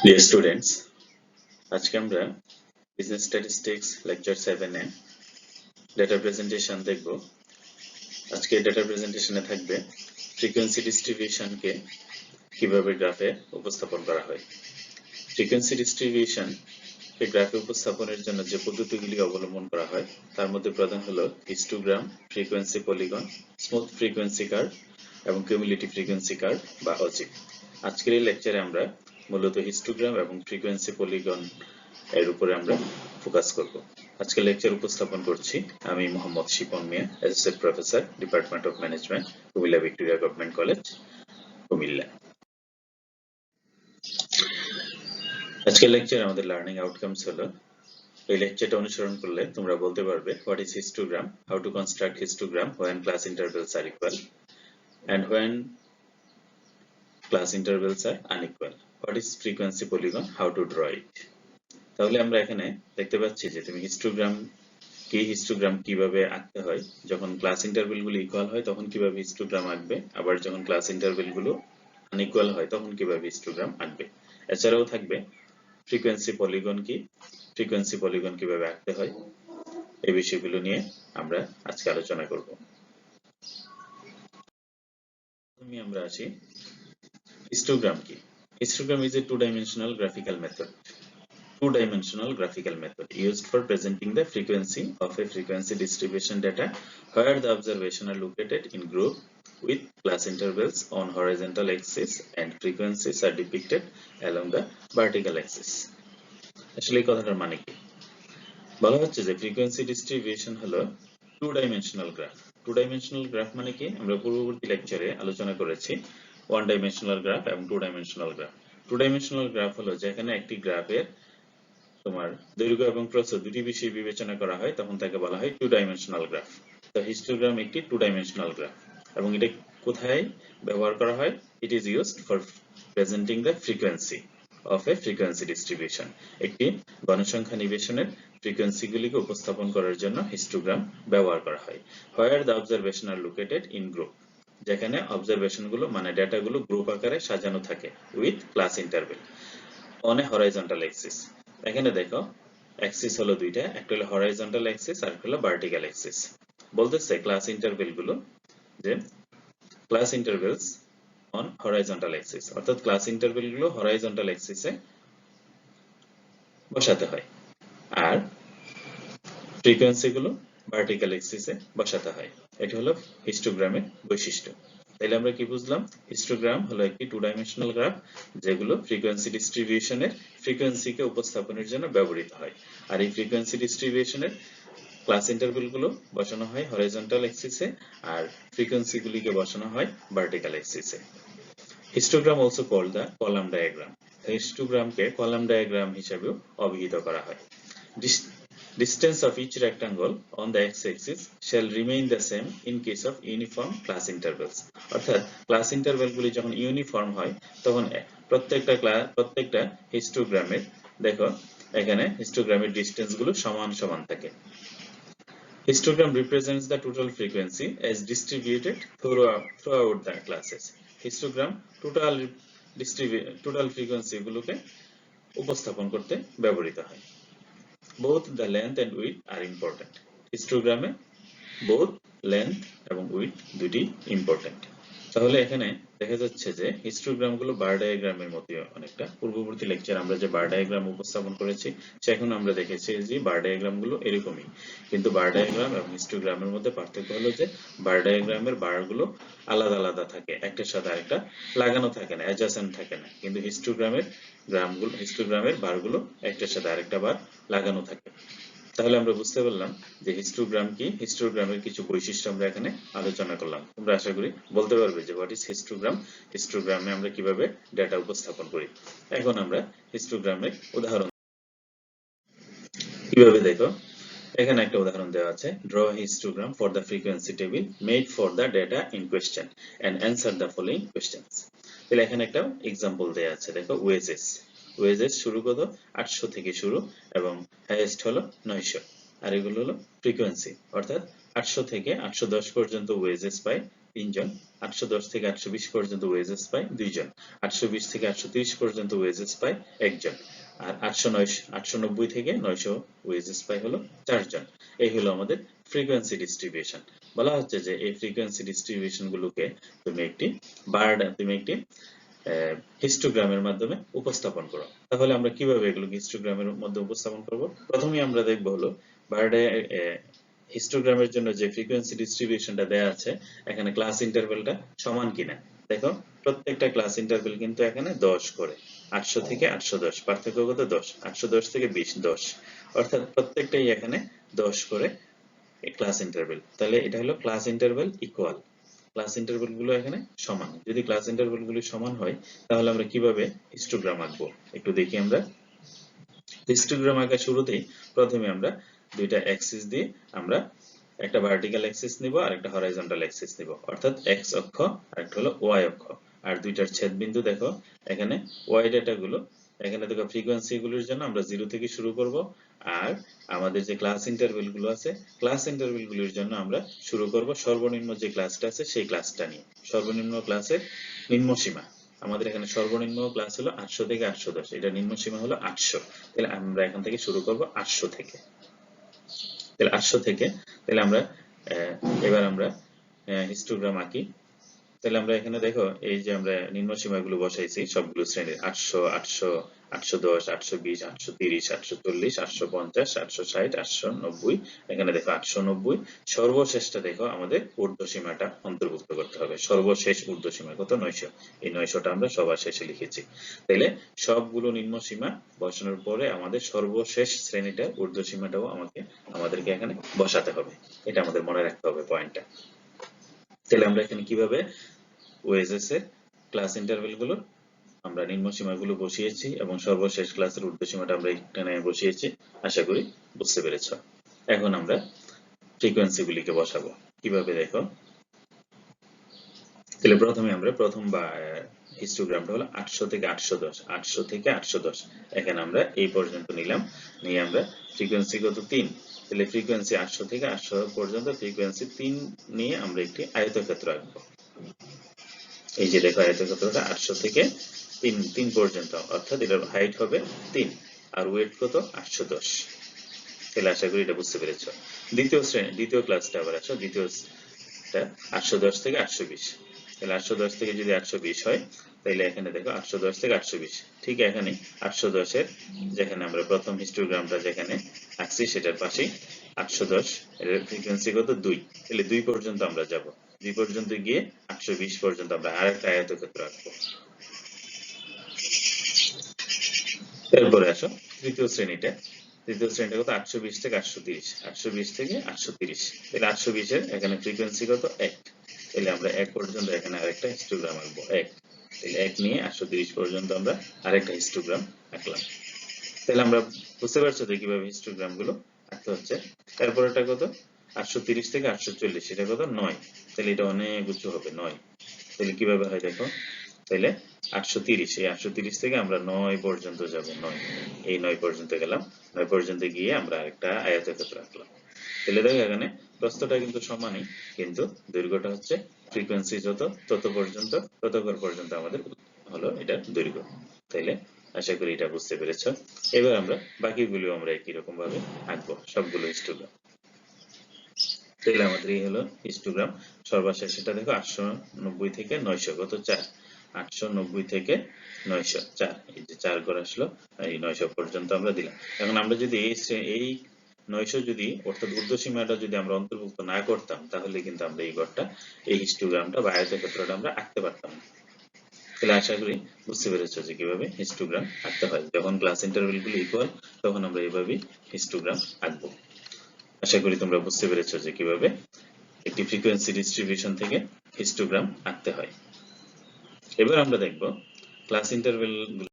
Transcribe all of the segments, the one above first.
Dear students, আজকে আমরা business statistics lecture 7 এ data presentation দেখব। আজকে ডেটা প্রেজেন্টেশনে থাকবে ফ্রিকোয়েন্সি ডিস্ট্রিবিউশনকে কিভাবে গ্রাফে উপস্থাপন করা হয়। ফ্রিকোয়েন্সি ডিস্ট্রিবিউশন কে গ্রাফে উপস্থাপনের জন্য যে পদ্ধতিগুলি অবলম্বন করা হয় তার মধ্যে প্রধান হলো histogram, frequency polygon, smooth frequency curve এবং কিউমুলেটিভ ফ্রিকোয়েন্সি কার্ভ বা অজিক। আজকের এই লেকচারে আমরা মূলত হিস্টোগ্রাম এবং ফ্রিকোয়েন্সি পলিগন এর উপরে আমরা ফোকাস করব। আজকে লেকচার উপস্থাপন করছি আমি Mohammad Shipon Mia, associate professor, department of management, Comilla Victoria government college, Comilla. আজকের লেকচার আমাদের লার্নিং আউটকামস হলো, এই লেকচারটা অনুসরণ করলে তোমরা বলতে পারবে what is histogram, how to construct histogram when class intervals are equal and when class intervals are unequal, what is frequency polygon, how to draw it। তাহলে আমরা এখানে দেখতে পাচ্ছি যে তুমি হিস্টোগ্রাম কিভাবে আঁকতে হয়, যখন ক্লাস ইন্টারভেল গুলো ইকুয়াল হয় তখন কিভাবে হিস্টোগ্রাম আঁকবে, আবার যখন ক্লাস ইন্টারভেল গুলো আনইকুয়াল হয় তখন কিভাবে হিস্টোগ্রাম আঁকবে। এছাড়াও থাকবে ফ্রিকোয়েন্সি পলিগন কিভাবে আঁকতে হয়, এই বিষয়গুলো নিয়ে আমরা আজকে আলোচনা করব। আমরা আসি হিস্টোগ্রাম কি। Histogram is a two-dimensional graphical method used for presenting the frequency of a frequency distribution data where the observation are located in group with class intervals on horizontal axis and frequencies are depicted along the vertical axis। আসলে এই কথাটার মানে কি? বলা হচ্ছে যে frequency distribution হলো two dimensional graph মানে কি আমরা পূর্ববর্তী লেকচারে আলোচনা করেছি ওয়ান ডাইমেনশনাল গ্রাফ এবং two dimensional graph. Two dimensional graph হলো যেখানে একটি গ্রাফের তোমার দৈর্ঘ্য এবং প্রস্থ দুটি বিষয় বিবেচনা করা হয় তখন তাকে বলা হয় টু ডাইমেনশনাল গ্রাফ। তো হিস্টোগ্রাম একটি টু ডাইমেনশনাল গ্রাফ এবং এটা কোথায় ব্যবহার করা হয়? It is used for presenting the frequency of A frequency distribution. একটি গণসংখ্যা নিবেশনের ফ্রিকোয়েন্সিগুলিকে উপস্থাপন করার জন্য হিস্টোগ্রাম ব্যবহার করা হয়। Where the observation are located in group, যেখানে অবজারভেশন গুলো মানে ডেটাগুলো গ্রুপ আকারে সাজানো থাকে with class interval on a horizontal Axis. এখানে দেখো অ্যাক্সিস হলো দুইটা, একটা হলো হরাইজন্টাল অ্যাক্সিস আর একটা হলো ভার্টিক্যাল অ্যাক্সিস। বলতেছে ক্লাস ইন্টারভেল গুলো যে class intervals on horizontal Axis, অর্থাৎ ক্লাস ইন্টারভেল গুলো হরাইজন্টাল অ্যাক্সিসে বসাতে হয় আর ফ্রিকোয়েন্সি গুলো ভার্টিক্যাল অ্যাক্সিসে বসাতে হয়। এটা হলো হিস্টোগ্রামের বৈশিষ্ট্য। তাহলে আমরা কি বুঝলাম? হিস্টোগ্রাম হলো একটি টু ডাইমেনশনাল গ্রাফ যেগুলো ফ্রিকোয়েন্সি ডিস্ট্রিবিউশনের ফ্রিকোয়েন্সিকে উপস্থাপনের জন্য ব্যবহৃত হয়। আর এই ফ্রিকোয়েন্সি ডিস্ট্রিবিউশনের ক্লাস ইন্টারভেল গুলো বসানো হয় হরাইজন্টাল অ্যাক্সিসে আর ফ্রিকোয়েন্সি গুলিকে বসানো হয় ভার্টিক্যাল অ্যাক্সিসে। Histogram also called the column diagram. হিস্টোগ্রামকে কলাম ডায়াগ্রাম হিসেবেও অভিহিত করা হয়। Distance of each rectangle on the x-axis shall remain the same in case of uniform class intervals। অর্থাৎ ক্লাস ইন্টারভেল গুলি যখন ইউনিফর্ম হয় তখন প্রত্যেকটা হিস্টোগ্রামের দেখো এখানে হিস্টোগ্রামের ডিসটেন্স গুলো সমান সমান থাকে। Histogram represents the total frequency as distributed throughout the classes। Histogram total frequency গুলোকে উপস্থাপন করতে ব্যবহৃত হয়। Both the length and width are important। হিস্টোগ্রামে both length এবং width দুটি ইম্পর্টেন্ট। তাহলে এখানে দেখা যাচ্ছে যে হিস্টোগ্রাম গুলো বার ডায়াগ্রামের মতো অনেকটা। পূর্ববর্তী লেকচার আমরা যে বার ডায়াগ্রাম উপস্থাপন করেছি সেখানে আমরা দেখেছি যে বার ডায়াগ্রাম গুলো এরকমই, কিন্তু বার ডায়াগ্রাম এবং হিস্টোগ্রামের মধ্যে পার্থক্য হলো যে বার ডায়াগ্রামের বার গুলো আলাদা আলাদা থাকে, একটার সাথে আরেকটা লাগানো থাকে না, অ্যাডজাসেন্ট থাকে না, কিন্তু হিস্টোগ্রামের বার গুলো একটার সাথে আরেকটা বার লাগানো থাকে। তাহলে আমরা বুঝতে পারলাম যে হিস্টোগ্রাম কি, হিস্টোগ্রামের কিছু বৈশিষ্ট্য আমরা এখানে আলোচনা করলাম। তোমরা আশা করি বলতে পারবে যে হোয়াট ইজ হিস্টোগ্রাম, হিস্টোগ্রামে আমরা কিভাবে ডেটা উপস্থাপন করি। এখন আমরা হিস্টোগ্রামের উদাহরণ কিভাবে দেখো, এখানে একটা উদাহরণ দেওয়া আছে। Draw histogram for the frequency table made for the data in question and answer the following questions. তাহলে এখানে একটা এক্সাম্পল দেওয়া আছে। দেখো ওয়েজেস শুরু কত 800 থেকে শুরু এবং হাইয়েস্ট হলো 900, আর এগুলো হলো ফ্রিকোয়েন্সি, অর্থাৎ 800 থেকে 810 পর্যন্ত ওয়েজেস পায় 3 জন, 810 থেকে 820 পর্যন্ত ওয়েজেস পায় 2 জন, 820 থেকে 830 পর্যন্ত ওয়েজেস পায় 1 জন, আর 890 থেকে 900 ওয়েজেস পায় হলো 4 জন। এই হলো আমাদের ফ্রিকোয়েন্সি ডিস্ট্রিবিউশন। বলা হচ্ছে যে এই ফ্রিকোয়েন্সি ডিস্ট্রিবিউশন গুলোকে তুমি একটি হিস্টোগ্রামের মাধ্যমে উপস্থাপন করো। তাহলে আমরা কিভাবে এগুলোকে হিস্টোগ্রামের মধ্যে উপস্থাপন করব? প্রথমেই আমরা দেখব হলো বার্ডে হিস্টোগ্রামের জন্য যে ফ্রিকোয়েন্সি ডিস্ট্রিবিউশনটা দেয়া আছে এখানে ক্লাস ইন্টারভ্যালটা সমান কিনা। দেখো প্রত্যেকটা ক্লাস ইন্টারভ্যাল কিন্তু এখানে 10 করে, 800 থেকে 810, পার্থক্য কত? 10, 810 থেকে 20, 10, অর্থাৎ প্রত্যেকটাই এখানে 10 করে ক্লাস ইন্টারভ্যাল। তাহলে এটা হলো class interval equal, class interval গুলো এখানে সমান। যদি ক্লাস ইন্টারভ্যাল গুলো সমান হয় তাহলে আমরা কিভাবে হিস্টোগ্রাম আঁকবো একটু দেখি। আমরা হিস্টোগ্রাম আঁকার শুরুতেই প্রথমে আমরা দুইটা অ্যাক্সিস দিয়ে আমরা একটা ভার্টিক্যাল অ্যাক্সিস নিব আর একটা হরাইজন্টাল অ্যাক্সিস নিব, অর্থাৎ এক্স অক্ষ আর একটা হলো ওয়াই অক্ষ। আর দুইটার ছেদ বিন্দু দেখো এখানে ওয়াই ডেটা গুলো, এখানে দেখো ফ্রিকোয়েন্সি গুলোর জন্য আমরা 0 থেকে শুরু করব, আর আমাদের যে ক্লাস ইন্টারভ্যাল গুলো আছে ক্লাস ইন্টারভ্যাল গুলোর জন্য আমরা শুরু করব সর্বনিম্ন যে ক্লাসটা আছে সেই ক্লাসটা নিয়ে। সর্বনিম্ন ক্লাসের নিম্ন সীমা আমাদের এখানে সর্বনিম্ন ক্লাস হলো 800 থেকে 810, এটা নিম্ন সীমা হলো 800। তাহলে আমরা এখান থেকে শুরু করব 800 থেকে। তাহলে 800 থেকে তাহলে আমরা এবার আমরা হিস্টোগ্রাম আঁকি। তাহলে আমরা এখানে দেখো এই যে আমরা নিম্ন সীমাগুলো বসাইছি সবগুলো শ্রেণীর 800, 800, 810, 820, 830, 840, 850, 860, 890, এখানে দেখো 890, সর্বশেষটা দেখো আমাদের ঊর্ধ্ব সীমাটা অন্তর্ভুক্ত করতে হবে। সর্বশেষ ঊর্ধ্ব সীমা কত? 900। এই 900টা আমরা সবার শেষে লিখেছি। তাহলে সবগুলো নিম্ন সীমা বসানোর পরে আমাদের সর্বশেষ শ্রেণীটা ঊর্ধ্ব সীমাটাও আমাদেরকে এখানে বসাতে হবে। এটা আমাদের মনে রাখতে হবে পয়েন্টটা। তাহলে আমরা এখানে কিভাবে ওয়েজেস এর ক্লাস ইন্টারভ্যাল গুলো আমরা নিম্ন সীমাগুলো বসিয়েছি এবং সর্বশেষ ক্লাসের ঊর্ধ্ব সীমাটা আমরা এখানে বসিয়েছি। আশা করি বুঝতে পেরেছো। এখন আমরা ফ্রিকোয়েন্সি গুলিকে বসাবো কিভাবে দেখো। তাহলে প্রথমে আমরা প্রথম হিস্টোগ্রামটা হলো 800 থেকে 810, 800 থেকে 810, এখানে আমরা এই পর্যন্ত নিলাম, নিয়ে আমরা ফ্রিকোয়েন্সি কত? 3। তাহলে ফ্রিকোয়েন্সি 800 থেকে 800 পর্যন্ত ফ্রিকোয়েন্সি 3 নিয়ে আমরা একটি আয়তক্ষেত্র আঁকবো। এই যে দেখো আয়তক্ষেত্রটা 800 থেকে 3 পর্যন্ত, অর্থাৎ এটার হাইট হবে 3 আর ওয়েট কত? 810। তাহলে আশা করি এটা বুঝতে পেরেছো। দ্বিতীয় ক্লাসটা আবার আসো। দ্বিতীয়টা 810 থেকে 820। তাহলে 810 থেকে যদি 820 হয় তাহলে এখানে দেখো 810 থেকে 820, ঠিক এখানে 810 এর যেখানে আমরা প্রথম হিস্টোগ্রামটা যেখানে আঁকছি সেটার পাশেই 810 এর ফ্রিকোয়েন্সি কত? 2। তাহলে 2 পর্যন্ত আমরা যাব, 2 পর্যন্ত গিয়ে 820 পর্যন্ত আমরা আরেকটা আয়তক্ষেত্র আঁকবো। এরপরে আসো তৃতীয় শ্রেণীটা কত? 820 থেকে 830, 820 থেকে 830। তাহলে 820 এর এখানে ফ্রিকোয়েন্সি কত? 1। তাহলে আমরা 1 পর্যন্ত এখানে আরেকটা হিস্টোগ্রাম আঁকবো। 1, তাহলে 1 নিয়ে 830 পর্যন্ত আমরা আরেকটা হিস্টোগ্রাম আঁকলাম। তাহলে আমরা বুঝতে পারছো যে কিভাবে হিস্টোগ্রাম গুলো আঁকতে হচ্ছে। তারপর এটা কত? 830 থেকে 840, এটা কত? 9। তাহলে এটা অনেক উঁচু হবে 9। তাহলে কিভাবে হয় দেখো। তাহলে 830, এই 830 থেকে আমরা 9 পর্যন্ত যাব। 9, এই 9 পর্যন্ত গেলাম, 9 পর্যন্ত গিয়ে আমরা একটা আয়তক্ষেত্র আঁকলাম। তাহলে দেখো এখানে প্রস্থটা কিন্তু সমানই, কিন্তু দৈর্ঘ্যটা হচ্ছে ফ্রিকোয়েন্সি ততক্ষণ পর্যন্ত আমাদের হলো এটা দৈর্ঘ্য। তাইলে আশা করি এটা বুঝতে পেরেছো। এবার আমরা বাকিগুলো আমরা একই রকম ভাবে আঁকবো সবগুলো হিস্টোগ্রাম। তাহলে আমাদের এই হলো হিস্টোগ্রাম। সর্বশেষ সেটা দেখো 890 থেকে 900 কত? 4। 890 থেকে 900, 4। এই যে 4 করে আসলো, এই 900 পর্যন্ত আমরা দিলাম। এখন আমরা যদি এই 900 যদি অর্থাৎ ঊর্ধ্ব সীমাটা যদি আমরা অন্তর্ভুক্ত না করতাম তাহলে কিন্তু আমরা এই ঘরটা এই হিস্টোগ্রামটা বা আয়তক্ষেত্রটা আমরা আঁকতে পারতাম না। তাহলে আশা করি বুঝতে পেরেছো যে কিভাবে হিস্টোগ্রাম আঁকতে হয়। যখন ক্লাস ইন্টারভ্যাল গুলো ইকুয়াল তখন আমরা এইভাবেই হিস্টোগ্রাম আঁকবো। আশা করি তোমরা বুঝতে পেরেছো যে কিভাবে একটি ফ্রিকোয়েন্সি ডিস্ট্রিবিউশন থেকে হিস্টোগ্রাম আঁকতে হয়। এবার আমরা দেখব ক্লাস ইন্টারভ্যাল গুলো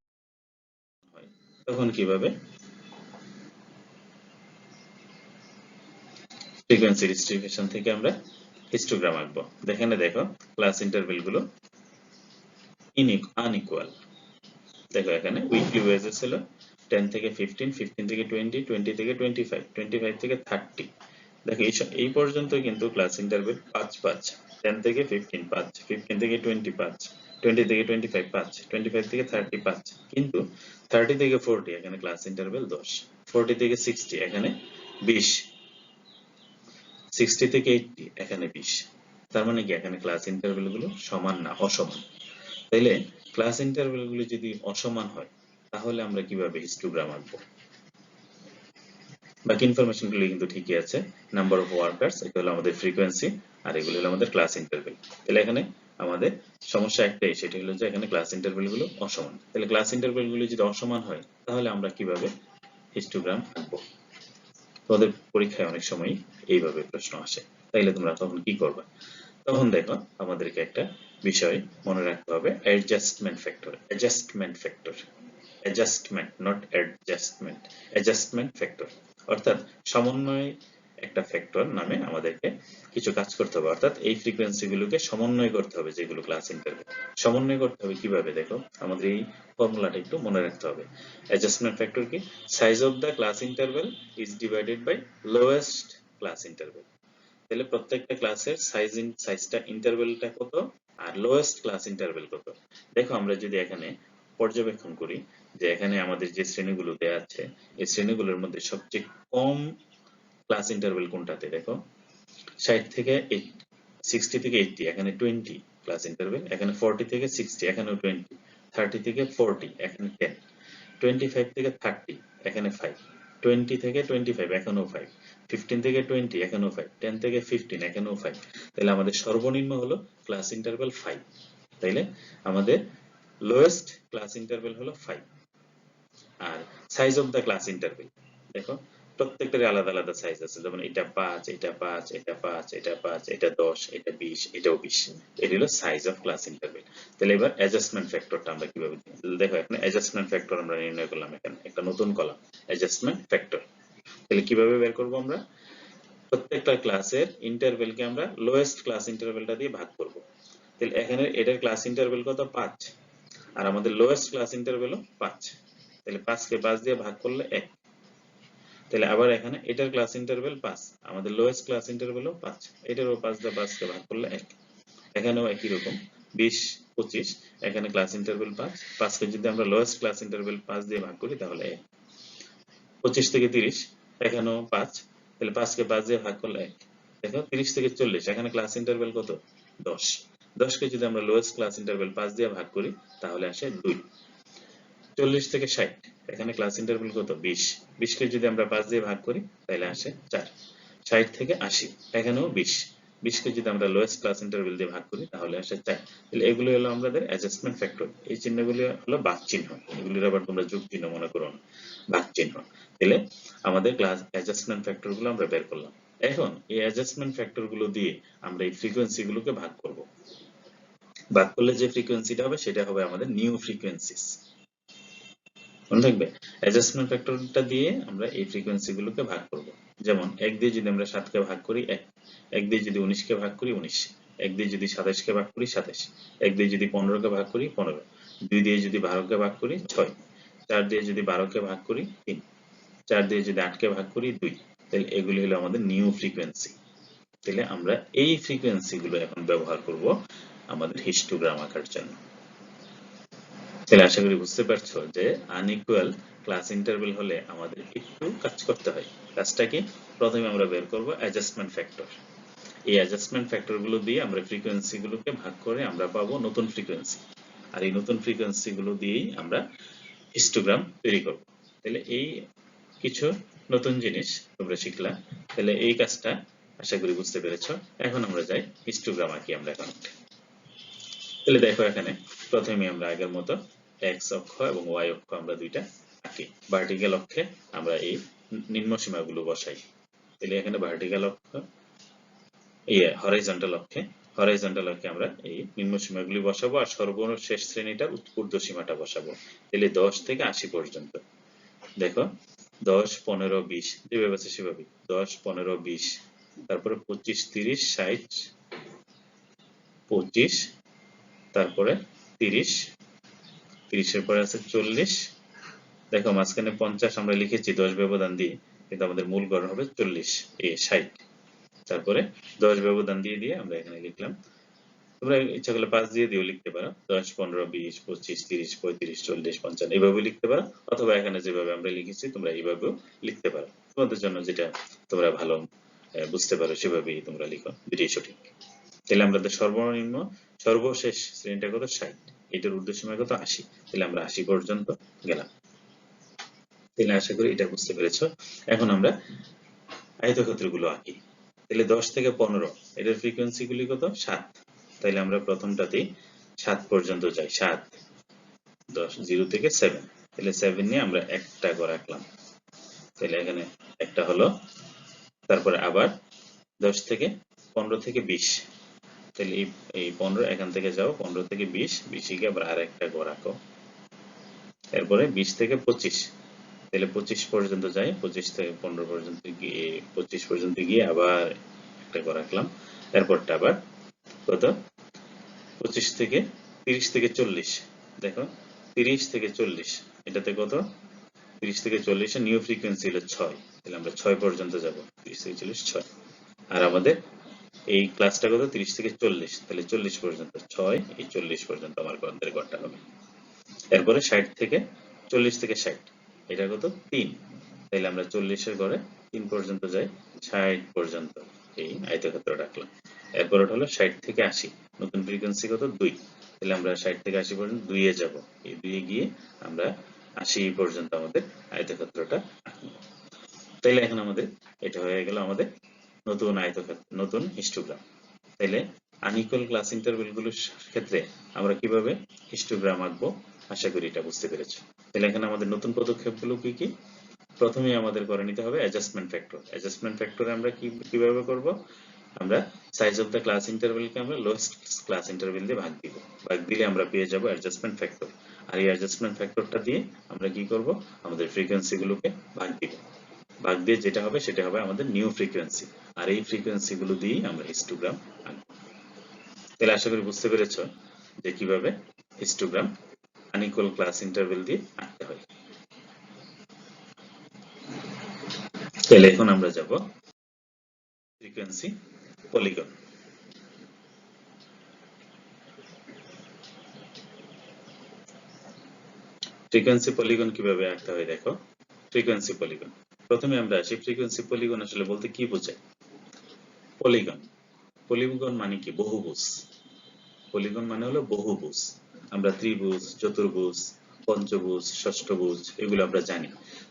হয় তখন কিভাবে ফ্রিকোয়েন্সি ডিস্ট্রিবিউশন থেকে আমরা হিস্টোগ্রাম আঁকবো। এখানে দেখো ক্লাস ইন্টারভ্যাল গুলো আনইকুয়াল। দেখো এখানে উইকলি ওয়েজেস হলো 10 থেকে 15, 15 থেকে 20, 20 থেকে 25, 25 থেকে 30, দেখো এই পর্যন্ত কিন্তু ক্লাস ইন্টারভেল 5 5, 10 থেকে 15 5, 15 থেকে 20 5, 20 থেকে 25 5, 25 থেকে 30 5, কিন্তু 30 থেকে 40 এখানে ক্লাস ইন্টারভেল 10, 40 থেকে 60 এখানে 20, 60 থেকে 80 এখানে 20। তার মানে কি এখানে ক্লাস ইন্টারভেল গুলো সমান না, অসমান। তাইলে ক্লাস ইন্টারভেল গুলো যদি অসমান হয় তাহলে আমরা কিভাবে হিস্টোগ্রাম আঁকবো? বাকি ইনফরমেশন গুলো কিন্তু ঠিকই আছে, নাম্বার অফ ওয়ার্কার্স এটা হলো আমাদের ফ্রিকোয়েন্সি, আর এগুলো হলো আমাদের ক্লাস ইন্টারভেল। তাহলে এখানে আমাদের সমস্যা একটাই, সেটা হলো যে এখানে ক্লাস ইন্টারভেল গুলো অসমান। তাহলে ক্লাস ইন্টারভেল গুলো যদি অসমান হয় তাহলে আমরা কিভাবে হিস্টোগ্রাম আঁকবো? তোমাদের পরীক্ষায় অনেক সময় এইভাবে প্রশ্ন আসে, তাইলে তোমরা তখন কি করবা? তখন দেখো আমাদেরকে একটা বিষয় মনে রাখতে হবে, adjustment factor. Adjustment factor, adjustment not adjustment, adjustment factor অর্থাৎ সমন্বয় একটা ফ্যাক্টর নামে আমাদেরকে কিছু কাজ করতে হবে, অর্থাৎ এই ফ্রিকোয়েন্সি গুলোকে সমন্বয় করতে হবে, যেগুলো ক্লাস ইন্টারভেল। সমন্বয় করতে হবে কিভাবে? দেখো আমাদের এই ফর্মুলাটা একটু মনে রাখতে হবে। অ্যাডজাস্টমেন্ট ফ্যাক্টর কি? Size of the class interval is divided by lowest class interval. তাহলে প্রত্যেকটা ক্লাসের সাইজটা ইন্টারভেলটা কত আর লোয়েস্ট ক্লাস ইন্টারভেল কত। দেখো আমরা যদি এখানে পর্যবেক্ষণ করি যে এখানে আমাদের যে শ্রেণীগুলো দেয়া আছে এই শ্রেণীগুলোর মধ্যে সবচেয়ে কম ক্লাস ইন্টারভেল কোনটাতে? দেখো 60 থেকে 60 থেকে 80 এখানে 20 ক্লাস ইন্টারভেল, এখানে 40 থেকে 60 এখানেও 20, 30 থেকে 40 এখানে 10, 25 থেকে 30 এখানে 5, 20 থেকে 25 এখানেও 5, 15 থেকে 20 এখানেও 5, 10 থেকে 15 এখানেও 5। তাহলে আমাদের সর্বনিম্ন হলো ক্লাস ইন্টারভেল 5। তাইলে আমাদের লোয়েস্ট ক্লাস ইন্টারভেল হলো 5। আর size of the class interval দেখো প্রত্যেকটারই আলাদা আলাদা সাইজ আছে, যেমন এটা 5, এটা 5, এটা 5, এটা 5, এটা 10, এটা 20, এটাও 20। এটি হলো সাইজ অফ ক্লাস ইন্টারভেল। তাহলে এবার অ্যাডজাস্টমেন্ট ফ্যাক্টরটা আমরা কিভাবে দিই? দেখো এখানে অ্যাডজাস্টমেন্ট ফ্যাক্টর আমরা নির্ণয় করলাম, এখানে একটা নতুন কলাম অ্যাডজাস্টমেন্ট ফ্যাক্টর। তাহলে কিভাবে বের করব? আমরা প্রত্যেকটা ক্লাসের ইন্টারভেলকে আমরা লোয়েস্ট ক্লাস ইন্টারভেলটা দিয়ে ভাগ করব। তাহলে এখানে এটার ক্লাস ইন্টারভেল কত? 5, আর আমাদের লোয়েস্ট ক্লাস ইন্টারভেলও 5। তাহলে 5 কে 5 দিয়ে ভাগ করলে 1। তাহলে আবার এখানে এটার ক্লাস ইন্টারভেল 5, আমাদের লোয়েস্ট ক্লাস ইন্টারভেলও 5, এটারও 5 দিয়ে 5 কে ভাগ করলে 1। এখানেও একই রকম 20 25, এখানে ক্লাস ইন্টারভেল 5, 5 কে যদি আমরা লোয়েস্ট ক্লাস ইন্টারভেল 5 দিয়ে ভাগ করি তাহলে 1। 25 থেকে 30 এখানেও 5, তাহলে 5 কে 5 দিয়ে ভাগ করলে 1। দেখো 30 থেকে 40 এখানে ক্লাস ইন্টারভেল কত? 10, 10 কে যদি আমরা লোয়েস্ট ক্লাস ইন্টারভেল 5 দিয়ে ভাগ করি তাহলে আসে 2। 40 থেকে 60 এখানে ক্লাস ইন্টারভেল কত? 20, 20 কে যদি আমরা 5 দিয়ে ভাগ করি তাহলে আসে 4। 60 থেকে 80 এখানেও 20, 20 কে যদি আমরা লোয়েস্ট ক্লাস ইন্টারভেল দিয়ে ভাগ করি তাহলে আসে 4। তাহলে এগুলো হলো আমাদের অ্যাডজাস্টমেন্ট ফ্যাক্টর। এই চিহ্নগুলো হলো বাক চিহ্ন, এগুলির আবার তোমরা যোগ চিহ্ন মনে করো না, বাক চিহ্ন। তাহলে আমাদের ক্লাস অ্যাডজাস্টমেন্ট ফ্যাক্টর গুলো আমরা বের করলাম। এখন এই অ্যাডজাস্টমেন্ট ফ্যাক্টর গুলো দিয়ে আমরা এই ফ্রিকোয়েন্সি গুলোকে ভাগ করব। ভাগ করলে যে ফ্রিকোয়েন্সিটা হবে সেটা হবে আমাদের নিউ ফ্রিকোয়েন্সিস। মনে থাকবে, অ্যাডজাস্টমেন্ট ফ্যাক্টরটা দিয়ে আমরা এই ফ্রিকোয়েন্সি গুলোকে ভাগ করব। যেমন 1 দিয়ে যদি আমরা 7 কে ভাগ করি 1, 1 দিয়ে যদি 19 কে ভাগ করি 19, 1 দিয়ে যদি 27 কে ভাগ করি 27, 1 দিয়ে যদি 15 কে ভাগ করি 15, 2 দিয়ে যদি 12 কে ভাগ করি 6, 4 দিয়ে যদি 12 কে ভাগ করি 3, 4 দিয়ে যদি 8 কে ভাগ করি 2। তাহলে এগুলি হলো আমাদের নিউ ফ্রিকোয়েন্সি। তাহলে আমরা এই ফ্রিকোয়েন্সি গুলো এখন ব্যবহার করব আমাদের হিস্টোগ্রাম আঁকার জন্য। তাহলে আশা করি বুঝতে পারছো যে আনইকুয়াল ক্লাস ইন্টারভেল হলে আমাদের একটু কাজ করতে হয়। কাজটা কি? প্রথমে আমরা বের করব অ্যাডজাস্টমেন্ট ফ্যাক্টর। এই অ্যাডজাস্টমেন্ট ফ্যাক্টর গুলো দিয়ে আমরা ফ্রিকোয়েন্সি গুলোকে ভাগ করে আমরা পাবো নতুন ফ্রিকোয়েন্সি, আর এই নতুন ফ্রিকোয়েন্সি গুলো দিয়েই আমরা হিস্টোগ্রাম তৈরি করব। তাহলে এই কিছু নতুন জিনিস তোমরা শিখলা। তাহলে এই কাজটা আশা করি বুঝতে পেরেছো। এখন আমরা যাই হিস্টোগ্রাম আঁকি আমরা এখন। তাহলে দেখো এখানে প্রথমে আমরা আগের মতো x অক্ষ এবং y অক্ষ আমরা দুইটা আঁকি। ভার্টিক্যাল অক্ষে আমরা এই নিম্ন সীমাগুলো বসাই। তাহলে এখানে ভার্টিক্যাল অক্ষ, হরাইজন্টাল অক্ষে আমরা এই নিম্ন সীমাগুলি বসাবো, আর সর্বশেষ শ্রেণীটার ঊর্ধ্ব সীমাটা বসাবো। তাহলে 10 থেকে 80 পর্যন্ত। দেখো 10 15 20 যেভাবে আছে সেভাবে 10 15 20, তারপরে 25 30 60 25, তারপরে 30, 30 এর পরে আছে 40। দেখো মাঝখানে 50 আমরা লিখেছি 10 ব্যবধান দিয়ে, কিন্তু আমাদের মূল গড় হবে 40 60। তারপরে 10 ব্যবধান দিয়ে দিয়ে আমরা এখানে লিখলাম। তোমরা ইচ্ছা করলে 5 দিয়ে দিয়েও লিখতে পারো, 10, 15, 20, 25, 30, 35, 40, 55 এভাবে লিখতে পারো, অথবা এখানে যেভাবে আমরা লিখেছি তোমরা এইভাবেও লিখতে পারো। তোমাদের জন্য যেটা তোমরা ভালো বুঝতে পারো সেভাবেই তোমরা লিখো, দুটোই সঠিক। তাহলে আমাদের সর্বনিম্ন সর্বশেষ শ্রেণীটা কত? 60, এটার ঊর্ধ্বসীমা কত? 80। তাহলে আমরা 80 পর্যন্ত গেলাম। তাহলে আশা করি এটা বুঝতে পেরেছো। এখন আমরা আয়তক্ষেত্রগুলো আঁকি। তাহলে 10 থেকে 15 এটার ফ্রিকোয়েন্সি গুলি কত? 7। তাহলে আমরা প্রথমটাতেই 7 পর্যন্ত যাই। 7, 10, 0 থেকে 7। তাহলে 7 নিয়ে আমরা একটা ঘর আঁকলাম। তাহলে এখানে একটা হলো। তারপরে আবার 10 থেকে 15 থেকে 20। তাহলে এই 15 এখান থেকে যাও, 15 থেকে 20, 20 গিয়ে আবার আর একটা ঘর আঁকো। এরপরে 20 থেকে 25। তাহলে 25 পর্যন্ত যাই, 25 থেকে 15 পর্যন্ত গিয়ে 25 পর্যন্ত গিয়ে আবার একটা ঘর আঁকলাম। এরপরটা আবার কত? 25 থেকে 30 থেকে 40। দেখো 30 থেকে 40 এটাতে কত? 30 থেকে 40 এর নিউ ফ্রিকোয়েন্সি হলো 6। তাহলে আমরা 6 পর্যন্ত যাব। 30 থেকে 40, 6। আর আমাদের এই ক্লাসটা কত? 30 থেকে 40। তাহলে 40 পর্যন্ত 6, এই 40 পর্যন্ত আমার আমাদের ঘরটা হবে। এরপরে 60 থেকে 40 থেকে 60 এটা কত? 3। তাহলে আমরা 40 এর ঘরে 3 পর্যন্ত যাই, 60 পর্যন্ত এই আয়তক্ষেত্র রাখলাম। এরপর হলো 60 থেকে 80, নতুন ফ্রিকোয়েন্সি কত? 2। তাহলে আমরা 60 থেকে 80 পর্যন্ত 2 এ যাব। এই 2 এ গিয়ে আমরা 80 পর্যন্ত আমাদের আয়তক্ষেত্রটা আঁকবো। তাহলে এখন আমাদের এটা হয়ে গেল আমাদের নতুন আয়তক্ষেত্র, নতুন হিস্টোগ্রাম। তাহলে আনইকুয়াল ক্লাস ইন্টারভ্যাল গুলোর ক্ষেত্রে আমরা কিভাবে হিস্টোগ্রাম আঁকবো, আশা করি এটা বুঝতে পেরেছো। তাহলে এখানে আমাদের নতুন পদক্ষেপগুলো কি কি? প্রথমেই আমাদের করে নিতে হবে অ্যাডজাস্টমেন্ট ফ্যাক্টর। অ্যাডজাস্টমেন্ট ফ্যাক্টরে আমরা কিভাবে করব? আমরা সাইজ অফ দ্য ক্লাস ইন্টারভ্যালকে আমরা লোয়েস্ট ক্লাস ইন্টারভ্যাল দিয়ে ভাগ দিব। ভাগ দিলে আমরা পেয়ে যাব অ্যাডজাস্টমেন্ট ফ্যাক্টর। আর এই অ্যাডজাস্টমেন্ট ফ্যাক্টরটা দিয়ে আমরা কি করব? আমাদের ফ্রিকোয়েন্সি গুলোকে ভাগ দিব। ভাগ দিয়ে যেটা হবে সেটা হবে আমাদের নিউ ফ্রিকোয়েন্সি। আর এই ফ্রিকোয়েন্সি গুলো দিয়েই আমরা হিস্টোগ্রাম আঁকব। তাহলে আশা করি বুঝতে পেরেছো যে কিভাবে হিস্টোগ্রাম আনইকুয়াল ক্লাস ইন্টারভ্যাল দিয়ে আঁকতে হয়। তাহলে এখন আমরা যাব ফ্রিকোয়েন্সি পলিগন। ফ্রিকোয়েন্সি পলিগন কিভাবে আঁকতে হয় দেখো। ফ্রিকোয়েন্সি পলিগন, প্রথমে আমরা আসি ফ্রিকোয়েন্সি পলিগন আসলে বলতে কি বোঝায়। পলিগন, পলিগন মানে কি? বহুভুজ। পলিগন মানে হলো বহুভুজ। আমরা ত্রিভুজ, চতুর্ভুজ, পঞ্চভুজ, ষষ্ঠভুজ এগুলো আমরা জানি।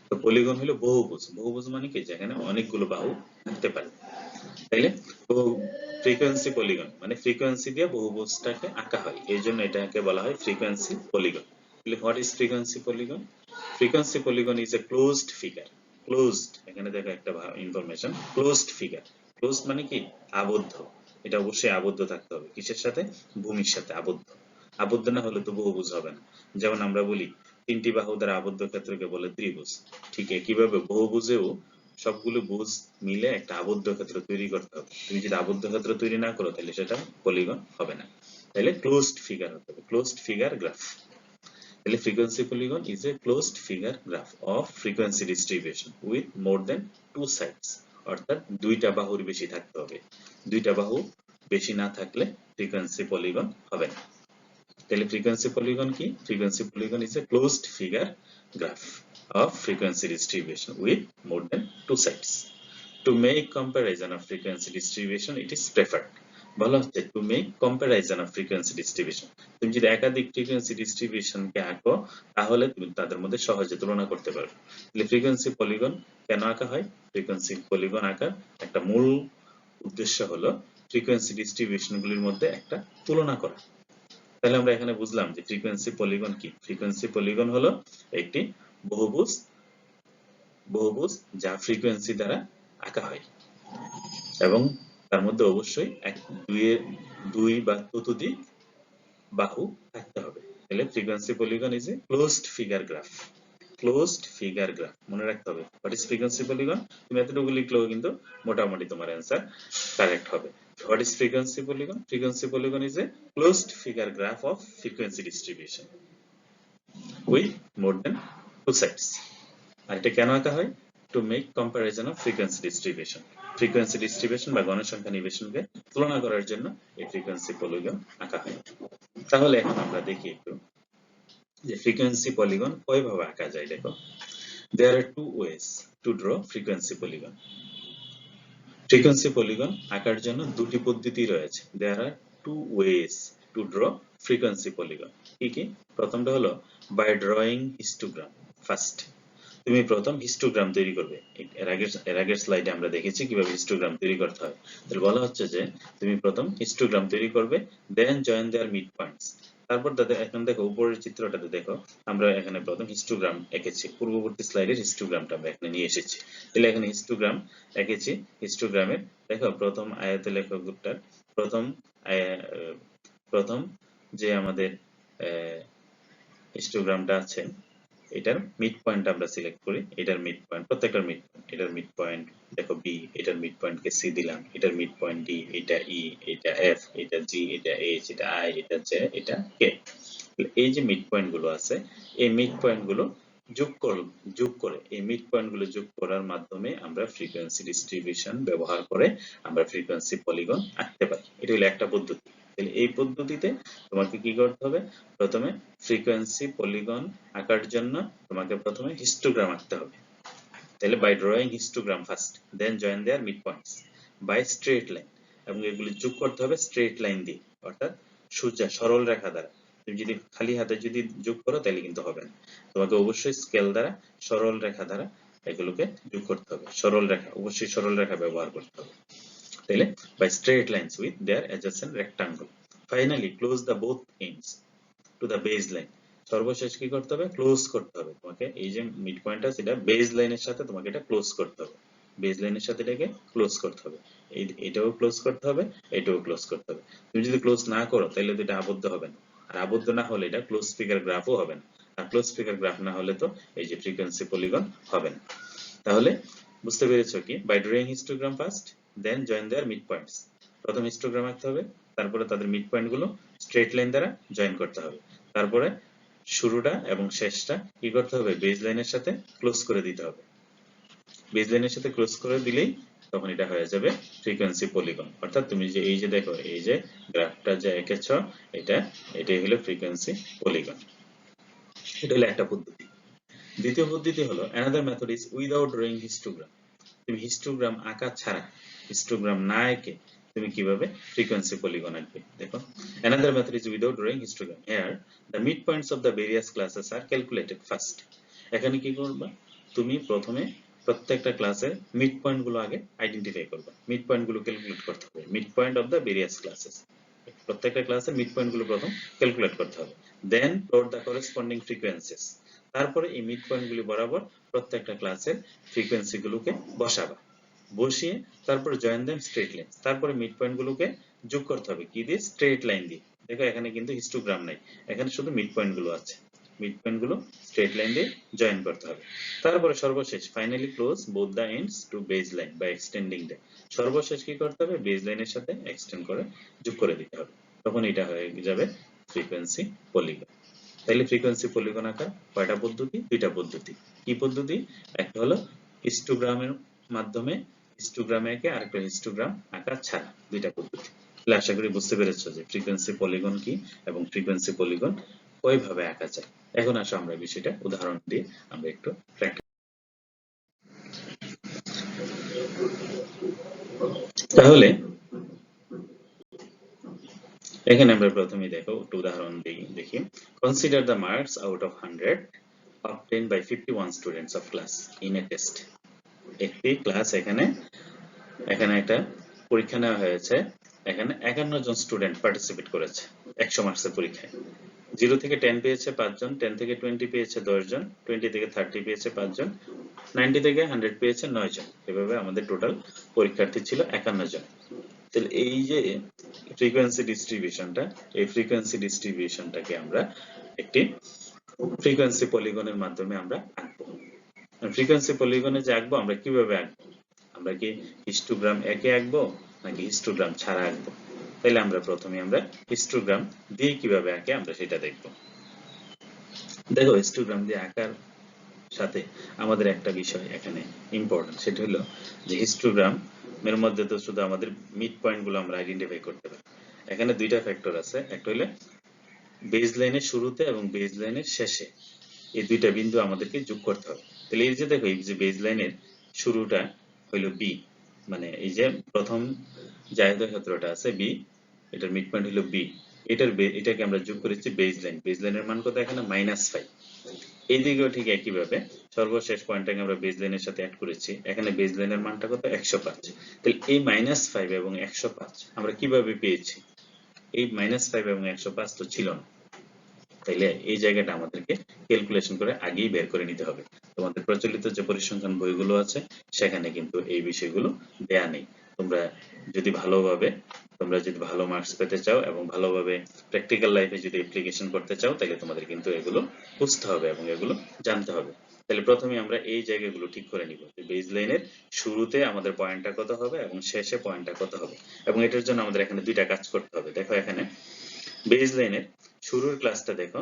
তো পলিগন হলো বহুভুজ। বহুভুজ মানে কি? যেখানে অনেকগুলো বাহু থাকতে পারে। তাইলে ফ্রিকোয়েন্সি পলিগন মানে ফ্রিকোয়েন্সি দিয়ে বহুভুজটাকে আঁকা হয়, এই জন্য এটাকে বলা হয় frequency polygon. What is frequency polygon? Frequency polygon is a closed figure. Closed, এখানে দেখো একটা ইনফরমেশন, ক্লোজড ফিগার। ক্লোজড মানে কি? আবদ্ধ। এটা অবশ্যই আবদ্ধ থাকতে হবে। কিসের সাথে? ভূমির সাথে আবদ্ধ। আবদ্ধ না হলে তো বহুভুজ হবে না। যেমন আমরা বলি 3টি বাহু দ্বারা আবদ্ধ ক্ষেত্রকে বলে ত্রিভুজ। ঠিক একইভাবে বহুভুজেও সবগুলো ভুজ মিলে একটা আবদ্ধ ক্ষেত্র তৈরি করতে হবে। তুমি যদি আবদ্ধ ক্ষেত্র তৈরি না করো তাহলে সেটা পলিগন হবে না। তাহলে ক্লোজড ফিগার হতে হবে, ক্লোজড ফিগার গ্রাফ। তাহলে frequency polygon is a closed figure graph of frequency distribution with more than 2 sides. অর্থাৎ দুইটা বাহুর বেশি থাকতে হবে। দুইটা বাহু বেশি না থাকলে ফ্রিকোয়েন্সি পলিগন হবে না। তাহলে ফ্রিকোয়েন্সি পলিগন কি? Frequency polygon is a closed figure graph of frequency distribution with more than 2 sides. To make comparison of frequency distribution, it is preferred. বলা হচ্ছে to make comparison of frequency distribution. তুমি যদি একাধিক frequency distribution কে আঁকো তাহলে তুমি তাদের মধ্যে সহজে তুলনা করতে পারবে। তাহলে frequency polygon কেন আঁকা হয়? frequency polygon আঁকার একটা মূল উদ্দেশ্য হলো frequency distribution গুলির মধ্যে একটা তুলনা করা। তাহলে আমরা এখানে বুঝলাম যে ফ্রিকোয়েন্সি পলিগন কি। ফ্রিকোয়েন্সি পলিগন হলো একটি বহুভুজ, বহুভুজ যা ফ্রিকোয়েন্সি দ্বারা আঁকা হয় এবং তার মধ্যে অবশ্যই দুই বা ততোধিক বাহু থাকতে হবে। তাহলে frequency polygon is a closed figure graph. Closed figure graph মনে রাখতে হবে। What is frequency polygon? তুমি এতটুকু লিখলেও কিন্তু মোটামুটি তোমার অ্যান্সার কারেক্ট হবে। What is frequency polygon? Frequency polygon is a closed figure graph of frequency distribution with more than 2 sides. আর এটা কেন আঁকা হয়? to make comparison of frequency distribution. Frequency distribution বা গণসংখ্যা নিবেশনকে তুলনা করার জন্য এই frequency polygon আঁকা হয়। তাহলে এখন আমরা দেখি একটু যে frequency polygon কয়ভাবে আঁকা যায়। দেখো, there are two ways to draw frequency polygon. frequency polygon আঁকার জন্য দুটি পদ্ধতি রয়েছে। there are two ways to draw frequency polygon. কি কি? প্রথমটা হলো by drawing histogram first. তুমি প্রথম হিস্টোগ্রাম তৈরি করবে। এর আগের স্লাইডে আমরা দেখেছি কিভাবে হিস্টোগ্রাম তৈরি করতে হয়। তাহলে বলা হচ্ছে যে তুমি প্রথম হিস্টোগ্রাম তৈরি করবে, দেন জয়েন দেয়ার মিড পয়েন্টস। তারপর এখন দেখো উপরের চিত্রটাতে দেখো আমরা এখানে প্রথম হিস্টোগ্রাম এঁকেছি, পূর্ববর্তী স্লাইডের হিস্টোগ্রামটা আমরা এখানে নিয়ে এসেছি। তাহলে এখানে হিস্টোগ্রাম এঁকেছি। হিস্টোগ্রামের দেখো প্রথম আয়াতে লেখক গ্রুপটার প্রথম যে আমাদের হিস্টোগ্রামটা আছে এটার মিড পয়েন্ট আমরা সিলেক্ট করি। এটার মিড পয়েন্ট, প্রত্যেকটার মিড পয়েন্ট, এটার মিড পয়েন্ট দেখো বি, এটার মিড পয়েন্ট কে সি দিলাম, এটার মিড পয়েন্ট ডি, এটা ই, এটা এফ, এটা জি, এটা এইচ, এটা আই, এটা জে, এটা কে। এই যে মিড পয়েন্ট গুলো আছে এই মিড পয়েন্ট গুলো যোগ করে এই মিড পয়েন্ট গুলো যোগ করার মাধ্যমে আমরা ফ্রিকোয়েন্সি ডিস্ট্রিবিউশন ব্যবহার করে আমরা ফ্রিকোয়েন্সি পলিগন আঁকতে পারি। এটা হলো একটা পদ্ধতি। তাহলে এই পদ্ধতিতে তোমাকে কি করতে হবে? প্রথমে ফ্রিকোয়েন্সি পলিগন আঁকার জন্য তোমাকে প্রথমে হিস্টোগ্রাম আঁকতে হবে। তাহলে by drawing histogram first, then join their mid points by straight line, এবং এগুলি যোগ করতে হবে স্ট্রেট লাইন দিয়ে, অর্থাৎ সোজা সরল রেখা দ্বারা। তুমি যদি খালি হাতে যদি যোগ করো তাহলে কিন্তু হবে না, তোমাকে অবশ্যই স্কেল দ্বারা সরল রেখা দ্বারা এগুলোকে যোগ করতে হবে। সরল রেখা, অবশ্যই সরল রেখা ব্যবহার করতে হবে। তাহলে by straight lines with their adjacent rectangle. Finally close the both ends to the baseline. সর্বশেষ কি করতে হবে? ক্লোজ করতে হবে তোমাকে। এই যে মিড পয়েন্টটা সেটা বেজ লাইনের সাথে তোমাকে এটা ক্লোজ করতে হবে। বেজ লাইনের সাথে এটাকে ক্লোজ করতে হবে। এটাও ক্লোজ করতে হবে, এটাও ক্লোজ করতে হবে। তুমি যদি ক্লোজ না করো তাহলে তো এটা আবদ্ধ হবে না, আর আবদ্ধ না হলে এটা ক্লোজ ফিগার গ্রাফও হবে না, আর ক্লোজ ফিগার গ্রাফ না হলে তো এই যে ফ্রিকোয়েন্সি পলিগন হবে না। তাহলে বুঝতে পেরেছো কি? By drawing histogram first, then join their mid points. প্রথম হিস্টোগ্রাম আঁকতে হবে, তারপরে তাদের মিড পয়েন্ট গুলো স্ট্রেট লাইন দ্বারা জয়েন করতে হবে, তারপরে শুরুটা এবং শেষটা কি করতে হবে? বেজ লাইনের সাথে ক্লোজ করে দিতে হবে। বেজ লাইনের সাথে ক্লোজ করে দিলেই তখন এটা হয়ে যাবে ফ্রিকোয়েন্সি পলিগন। অর্থাৎ তুমি যে এই যে দেখো এই যে গ্রাফটা যে এঁকেছো এটাই হলো ফ্রিকোয়েন্সি পলিগন। এটা হলো একটা পদ্ধতি। দ্বিতীয় পদ্ধতি হলো another method is without drawing histogram. তুমি হিস্টোগ্রাম আঁকা ছাড়া, হিস্টোগ্রাম না এঁকে তুমি কিভাবে ফ্রিকোয়েন্সি পলিগন আঁকবে? দেখো, another method is without drawing histogram. Here the midpoints of the various classes are calculated first. এখানে কি করবা? তুমি প্রথমে প্রত্যেকটা ক্লাসের মিড পয়েন্ট গুলো আগে আইডেন্টিফাই করবা, মিড পয়েন্ট গুলো ক্যালকুলেট করতে হবে। Mid point of the various classes, প্রত্যেকটা ক্লাসের মিড পয়েন্ট গুলো প্রথম ক্যালকুলেট করতে হবে। দেন প্লট দ্য করেসপন্ডিং ফ্রিকোয়েন্সিস, তারপরে এই মিড পয়েন্ট গুলি বরাবর প্রত্যেকটা ক্লাসের ফ্রিকোয়েন্সি গুলোকে বসাবা, বসিয়ে তারপরে জয়েন দেম স্ট্রেট লাইন, তারপরে মিড পয়েন্ট গুলোকে যোগ করতে হবে কি দিয়ে? স্ট্রেট লাইন দিয়ে। দেখো এখানে কিন্তু হিস্টোগ্রাম নাই, এখানে শুধু মিড পয়েন্ট গুলো আছে। মিড পয়েন্ট গুলো স্ট্রেট লাইন দিয়ে জয়েন করতে হবে। তারপরে সর্বশেষ finally close both the ends to base line by extending them. সর্বশেষ কি করতে হবে? বেজ লাইনের সাথে এক্সটেন্ড করে যোগ করে দিতে হবে, তখন এটা হয়ে যাবে ফ্রিকোয়েন্সি পলিগন। তাহলে ফ্রিকোয়েন্সি পলিগন আঁকা কয়টা পদ্ধতি? দুইটা পদ্ধতি। কি পদ্ধতি? একটা হলো হিস্টোগ্রামের মাধ্যমে হিস্টোগ্রামে এঁকে, আরেকটা হিস্টোগ্রাম আঁকা ছাড়া, দুইটা পদ্ধতি। তাহলে আশা করি বুঝতে পেরেছো যে ফ্রিকোয়েন্সি পলিগন কি এবং ফ্রিকোয়েন্সি পলিগন কয়ভাবে আঁকা যায়। এখন আসো আমরা বিষয়টা উদাহরণ দিয়ে আমরা একটু প্র্যাকটিস। তাহলে এখানে আমরা প্রথমেই দেখো একটু উদাহরণ দেখি। Consider the marks out of 100 obtained by 51 students of class in a test. একটি ক্লাস এখানে একটা পরীক্ষা নেওয়া হয়েছে, এখানে 51 জন স্টুডেন্ট পার্টিসিপেট করেছে 100 মার্কসের পরীক্ষায়। 0 থেকে 10 পেয়েছে 5 জন, 10 থেকে 20 পেয়েছে 10 জন, 20 থেকে 30 পেয়েছে 5 জন, 90 থেকে 100 পেয়েছে 9 জন। এভাবে আমাদের টোটাল পরীক্ষার্থী ছিল 51 জন। তাহলে এই যে ফ্রিকোয়েন্সি ডিস্ট্রিবিউশনটা, এই ফ্রিকোয়েন্সি ডিস্ট্রিবিউশনটাকে আমরা একটি ফ্রিকোয়েন্সি পলিগনের মাধ্যমে আমরা আঁকবো। ফ্রিকোয়েন্সি পলিগনে যে আঁকবো আমরা কিভাবে আঁকবো? আমরা কি হিস্টোগ্রাম এঁকে আঁকবো নাকি হিস্টোগ্রাম ছাড়া আঁকবো? তাহলে আমরা প্রথমে আমরা হিস্টোগ্রাম দিয়ে কিভাবে আঁকে আমরা সেটা দেখবো। দেখো হিস্টোগ্রাম দিয়ে আঁকার সাথে আমাদের একটা বিষয় এখানে ইম্পর্টেন্ট, সেটা হলো যে হিস্টোগ্রাম এর মধ্যে তো শুধু আমাদের মিড পয়েন্ট গুলো আমরা আইডেন্টিফাই করতে পারি। এখানে দুইটা ফ্যাক্টর আছে, একটা হলো বেজ লাইনের শুরুতে এবং বেজ লাইনের শেষে, এই দুইটা বিন্দু আমাদেরকে যোগ করতে হবে। তাহলে এই যে দেখো, এই যে বেজ লাইনের শুরুটা হইলো বি, মানে এই যে প্রথম যে আয়তক্ষেত্রটা আছে বি, এটার মিড পয়েন্ট হলো বি, এটাকে আমরা যোগ করেছি বেজ লাইন। বেজ লাইনের মান কত এখানে? -5। এইদিকেও ঠিক একইভাবে সর্বশেষ পয়েন্টটাকে আমরা বেজ লাইনের সাথে অ্যাড করেছি, এখানে বেজ লাইনের মানটা কত? 105। তাহলে এই -5 এবং 105 আমরা কিভাবে পেয়েছি? এই -5 এবং 105 তো ছিল না, তাইলে এই জায়গাটা আমাদেরকে ক্যালকুলেশন করে আগেই বের করে নিতে হবে। তোমাদের প্রচলিত যে পরিসংখ্যান বইগুলো আছে সেখানে কিন্তু এই বিষয়গুলো দেয়া নেই। তোমরা যদি ভালো মার্কস পেতে চাও এবং ভালোভাবে প্র্যাকটিক্যাল লাইফে যদি অ্যাপ্লিকেশন করতে চাও, তাহলে তোমাদের কিন্তু এগুলো বুঝতে হবে এবং এগুলো জানতে হবে। তাহলে প্রথমে আমরা এই জায়গাগুলো ঠিক করে নিব যে বেজ লাইনের শুরুতে আমাদের পয়েন্টটা কত হবে এবং শেষে পয়েন্টটা কত হবে, এবং এটার জন্য আমাদের এখানে দুইটা কাজ করতে হবে। দেখো এখানে বেজ লাইনের শুরুর ক্লাসটা দেখো,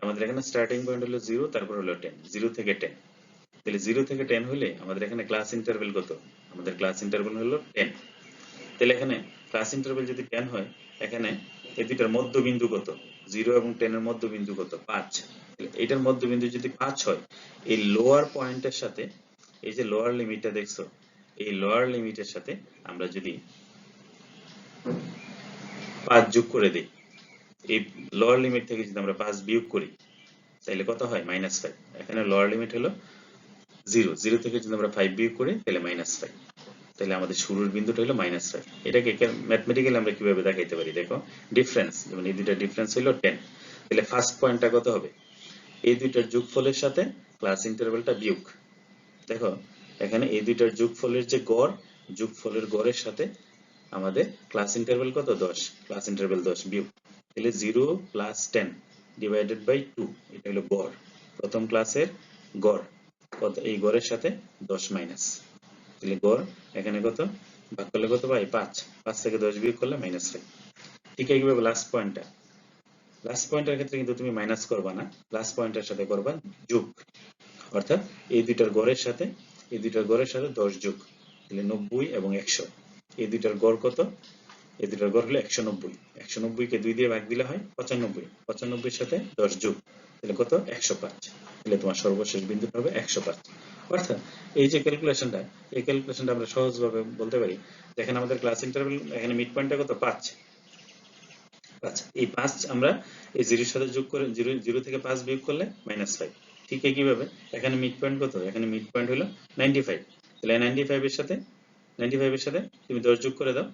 আমাদের এখানে স্টার্টিং পয়েন্ট হলো 0, তারপর হলো 10, 0 থেকে 10। তাহলে 0 থেকে 10 হলে আমাদের এখানে ক্লাস ইন্টারভ্যাল কত? আমাদের ক্লাস ইন্টারভ্যাল হলো 10। তাহলে এখানে ক্লাস ইন্টারভ্যাল যদি 10 হয়, এখানে এই দুইটার মধ্যবিন্দু কত? 0 এবং 10 এর মধ্যবিন্দু কত? 5। এটার মধ্যবিন্দু যদি 5 হয়, এই লোয়ার পয়েন্টের সাথে এই যে লোয়ার লিমিটটা দেখছো, এই লোয়ার লিমিটের সাথে আমরা যদি 5 যোগ করে দিই, এই লোয়ার লিমিট থেকে যদি আমরা 5 বিয়োগ করি, তাহলে কত হয়? -5। এখানে লোয়ার লিমিট হলো 0, 0 থেকে যদি আমরা 5 বিয়োগ করি তাহলে -5। তাহলে আমাদের শুরুর বিন্দুটা হলো -5। এটাকে ম্যাথমেটিক্যালি আমরা কিভাবে দেখাইতে পারি? দেখো ডিফারেন্স, যেমন এই দুইটা ডিফারেন্স হলো 10। তাহলে ফার্স্ট পয়েন্টটা কত হবে? এই দুইটার যোগফলের সাথে ক্লাস ইন্টারভ্যালটা বিয়োগ। দেখো এখানে এই দুইটার যোগফলের যে গড়, যোগফলের গড়ের সাথে আমাদের ক্লাস ইন্টারভ্যাল কত? 10। ক্লাস ইন্টারভ্যাল 10 বিয়োগ, তাহলে 0 + 10 ডিভাইডেড বাই 2, এটা হলো গড়, প্রথম ক্লাসের গড় কত? এই গড়ের সাথে 10 মাইনাস, তাহলে গড় এখানে কত? ভাগ করলে কত পাই? 5। 5 থেকে 10 বিয়োগ করলে -5। ঠিক এইভাবে লাস্ট পয়েন্টের ক্ষেত্রে কিন্তু তুমি মাইনাস করবা না, লাস্ট পয়েন্টের সাথে করবা যোগ, অর্থাৎ এই দুইটার গড়ের সাথে 10 যোগ, তাহলে 90 এবং 100। এই দুইটার গড় কত? এই দুইটার গড় হলো 190। 190 কে 2 দিয়ে ভাগ দিলে হয় 95। 95 এর সাথে 10 যোগ, তাহলে কত? 105। তাহলে তোমার সর্বশেষ বিন্দুটা হবে 105। অর্থাৎ এই যে ক্যালকুলেশনটা, এই ক্যালকুলেশনটা আমরা সহজভাবে বলতে পারি, দেখেন আমাদের ক্লাস ইন্টারভ্যাল এখানে মিড পয়েন্টটা কত? 5। আচ্ছা, এই 5 আমরা এই 0 এর সাথে যোগ করে 0 থেকে 5 বিয়োগ করলে -5। ঠিক একইভাবে এখানে মিড পয়েন্ট কত? এখানে মিড পয়েন্ট হলো 95। তাহলে 95 এর সাথে তুমি 10 যোগ করে দাও,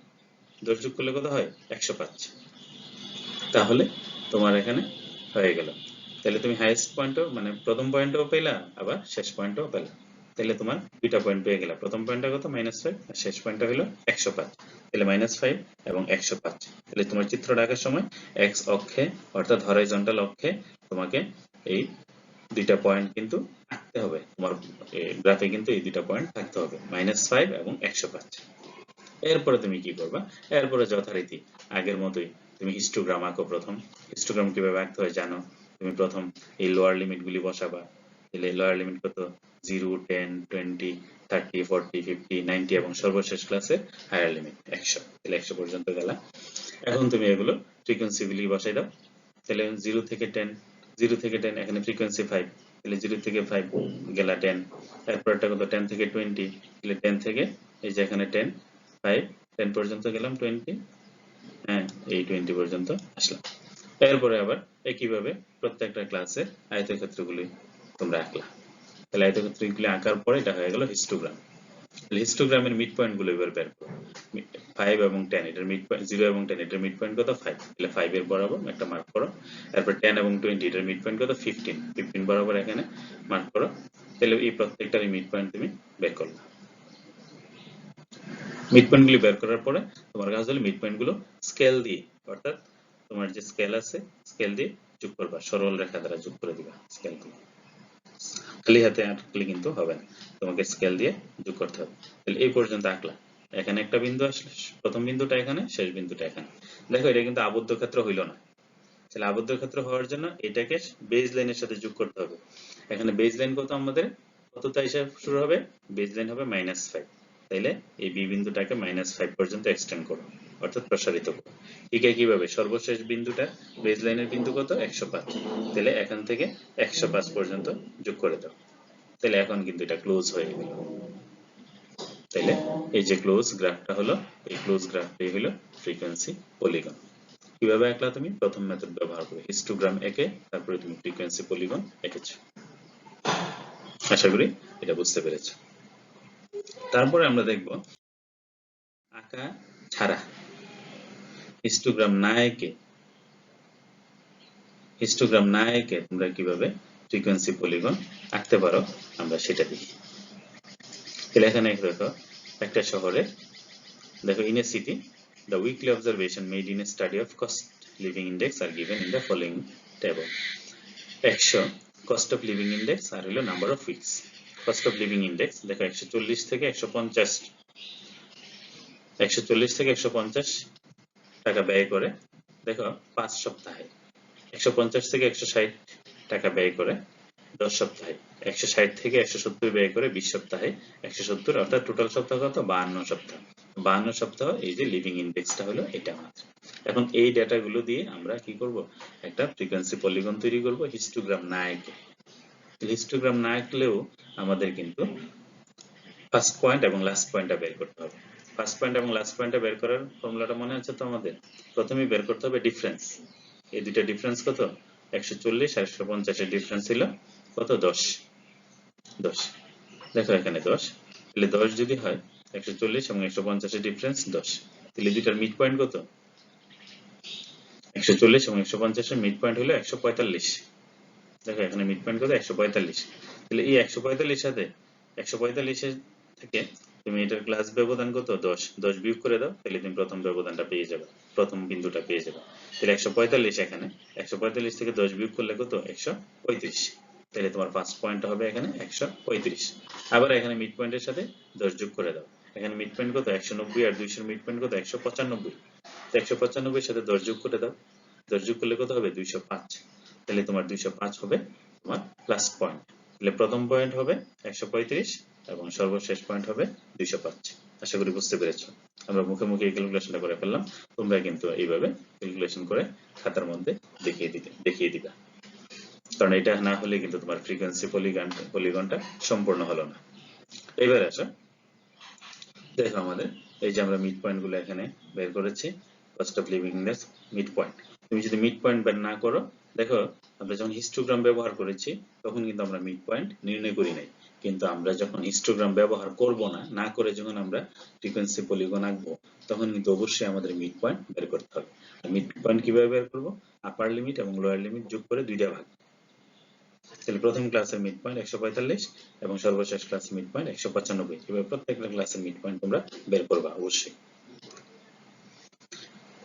10 যোগ করলে কত হয়? 105। তাহলে তোমার এখানে হয়ে গেল। তাহলে তুমি হাইয়েস্ট পয়েন্টও মানে প্রথম পয়েন্টও পেলা, আবার শেষ পয়েন্টও পেলা। তাহলে তোমার দুইটা পয়েন্ট পেয়ে গেলা। প্রথম পয়েন্টটা কত? -5, আর শেষ পয়েন্টটা হলো 105। তাহলে -5 এবং 105। তাহলে তোমার চিত্রটা আঁকার সময় এক্স অক্ষে অর্থাৎ হরাইজন্টাল অক্ষে তোমাকে এই দুইটা পয়েন্ট কিন্তু আঁকতে হবে। তোমার গ্রাফে কিন্তু এই দুইটা পয়েন্ট থাকতে হবে, -5 এবং 105। এরপরে তুমি কি করবা? এরপরে যথারীতি আগের মতোই তুমি হিস্টোগ্রাম আঁকো। প্রথম হিস্টোগ্রাম কিভাবে আঁকতে হয় জানো, তুমি প্রথম এই লোয়ার লিমিট গুলি বসাবা। তাহলে লোয়ার লিমিট কত? 0, 10, 20, 30, 40, 50, 90 এবং সর্বশেষ ক্লাসে হায়ার লিমিট 100। তাহলে 100 পর্যন্ত গেলা। এখন তুমি এগুলো ফ্রিকোয়েন্সি গুলি বসাই দাও। তাহলে 0 থেকে 10 এখানে ফ্রিকোয়েন্সি 5, তাহলে 0 থেকে 5 গেলা 10। এরপরটা কত? 10 থেকে 20, তাহলে 10 থেকে এই যে এখানে 10, 5, 10 পর্যন্ত গেলাম 20, হ্যাঁ এই 20 পর্যন্ত আসলাম। এরপরে আবার একইভাবে প্রত্যেকটা ক্লাসে আয়তক্ষেত্রগুলি তোমরা আঁকলা। তাহলে আয়তক্ষেত্রগুলি আঁকার পরে এটা হয়ে গেল হিস্টোগ্রাম। হিস্টোগ্রামের মিড পয়েন্ট গুলো এবার বের করো। 5 এবং 10 এটার মিড পয়েন্ট, 0 এবং 10 এটার মিড পয়েন্ট কত? 5। তাহলে 5 এর বরাবর একটা মার্ক করো। তারপর 10 এবং 20 এটার মিড পয়েন্ট কত? 15। 15 বরাবর এখানে মার্ক করো। তাহলে এই প্রত্যেকটার মিড পয়েন্ট তুমি বের করলা। মিড পয়েন্ট গুলি বের করার পরে তোমার কাজ হলো মিড পয়েন্ট গুলো স্কেল দিয়ে, অর্থাৎ তোমার যে স্কেল আছে স্কেল দিয়ে যোগ করবা, সরল রেখা দ্বারা যোগ করে দিবা স্কেল গুলো। খালি হাতে আঁকলে কিন্তু হবে না, তোমাকে স্কেল দিয়ে যোগ করতে হবে। তাহলে এই পর্যন্ত আঁকলা। এখানে একটা বিন্দু আসলে, প্রথম বিন্দুটা এখানে, শেষ বিন্দুটা এখানে। দেখো এটা কিন্তু আবদ্ধ ক্ষেত্র হইল না, তাহলে আবদ্ধ ক্ষেত্র হওয়ার জন্য এটাকে বেজ লাইনের সাথে যোগ করতে হবে। এখানে বেজ লাইন কত আমাদের, কতটা হিসাব শুরু হবে, বেজ লাইন হবে -5। তাইলে এই বি বিন্দুটাকে -5 পর্যন্ত এক্সটেন্ড করো, অর্থাৎ প্রসারিত করো। ঠিক কিভাবে, সর্বশেষ বিন্দুটা বেজ লাইনের বিন্দু কত 105, তাহলে এখান থেকে 105 পর্যন্ত যোগ করে দাও। তাহলে এখন কিন্তু এটা ক্লোজ হয়ে গেল। তাহলে এই যে ক্লোজ গ্রাফটা হলো, এই ক্লোজ গ্রাফটাই হলো ফ্রিকোয়েন্সি পলিগন। কিভাবে আঁকলা তুমি, প্রথম মেথড ব্যবহার করে হিস্টোগ্রাম এঁকে তারপরে তুমি ফ্রিকোয়েন্সি পলিগন এঁকেছো। আশা করি এটা বুঝতে পেরেছো। তারপরে আমরা দেখব আঁকা ছাড়া, হিস্টোগ্রাম না এঁকে তোমরা কিভাবে ফ্রিকোয়েন্সি পলিগন আঁকতে পারো আমরা সেটা দেখি। তাহলে এখানে দেখো একটা শহরে, দেখো in a city the weekly observation made in a study of cost living index are given in the following table. 100 cost of living index আর হলো number of weeks. Cost of living index দেখো 140 থেকে 150 টাকা ব্যয় করে দেখো 5 সপ্তাহে, 150 থেকে 160 টাকা ব্যয় করে 10 সপ্তাহে, 160 থেকে 170 ব্যয় করে 20 সপ্তাহে, 170 অর্থাৎ টোটাল সপ্তাহ কত 52 সপ্তাহ। 52 সপ্তাহ এই যে লিভিং ইন্ডেক্সটা হলো এটা আমাদের। এখন এই ডেটাগুলো দিয়ে আমরা কি করব, একটা ফ্রিকোয়েন্সি পলিগন তৈরি করব হিস্টোগ্রাম না এঁকে। হিস্টোগ্রাম না আঁকলেও আমাদের কিন্তু ফার্স্ট পয়েন্ট এবং লাস্ট পয়েন্টটা বের করতে হবে। ফার্স্ট পয়েন্ট এবং লাস্ট পয়েন্টটা বের করার ফর্মুলাটা মনে আছে তো আমাদের, প্রথমেই বের করতে হবে ডিফারেন্স। এই দুইটা ডিফারেন্স কত, 140 আর 150 এর ডিফারেন্স ছিল কত 10। দেখো এখানে 10, তাহলে 10 যদি হয় 140 এবং 150 এর ডিফারেন্স 10, তাহলে দুইটার মিড পয়েন্ট কত, 140 এবং 150 এর মিড পয়েন্ট হলো 145। দেখো এখানে মিড পয়েন্ট কত 145। তাহলে এই 145 সাথে 145 এর থেকে তুমি এটার ক্লাস ব্যবধান কত 10 বিয়োগ করে দাও, তাহলে তুমি প্রথম ব্যবধানটা পেয়ে যাবে, প্রথম বিন্দুটা পেয়ে যাবে। তাহলে 145 এখানে 145 থেকে 10 বিয়োগ করলে কত 135, তাহলে তোমার ফার্স্ট পয়েন্ট হবে এখানে 135। আবার এখানে মিড পয়েন্টের সাথে 10 যোগ করে দাও, এখানে মিড পয়েন্ট কত 190 আর 200 মিড পয়েন্ট কত 195, তো 195 এর সাথে 10 যোগ করে দাও, 10 যোগ করলে কত হবে 205, তাহলে তোমার 205 হবে তোমার লাস্ট পয়েন্ট। তাহলে প্রথম পয়েন্ট হবে 135 এবং সর্বশেষ পয়েন্ট হবে 205। আশা করি বুঝতে পেরেছো। আমরা মুখে মুখে এই ক্যালকুলেশনটা করে ফেললাম, তোমরা কিন্তু এইভাবে ক্যালকুলেশন করে খাতার মধ্যে দেখিয়ে দিবা, কারণ এটা না হলে কিন্তু তোমার ফ্রিকোয়েন্সি পলিগনটা সম্পূর্ণ হলো না। এবার আসো দেখো আমাদের এই যে আমরা মিড পয়েন্ট গুলো এখানে বের করেছি, cost of living index mid point. তুমি যদি মিড পয়েন্ট বের না করো, দেখো আমরা যখন হিস্টোগ্রাম ব্যবহার করেছি তখন কিন্তু আমরা মিড পয়েন্ট নির্ণয় করি নাই, কিন্তু আমরা যখন হিস্টোগ্রাম ব্যবহার করব না করে যখন আমরা ফ্রিকোয়েন্সি পলিগন আঁকবো তখন কিন্তু অবশ্যই আমাদের মিড পয়েন্ট বের করতে হবে। মিড পয়েন্ট কিভাবে বের করব, আপার লিমিট এবং লোয়ার লিমিট যোগ করে দুইটা ভাগ। তাহলে প্রথম ক্লাসের মিড পয়েন্ট 145 এবং সর্বশেষ ক্লাসের মিড পয়েন্ট 195, এভাবে প্রত্যেকটা ক্লাসের মিড পয়েন্ট তোমরা বের করবা অবশ্যই।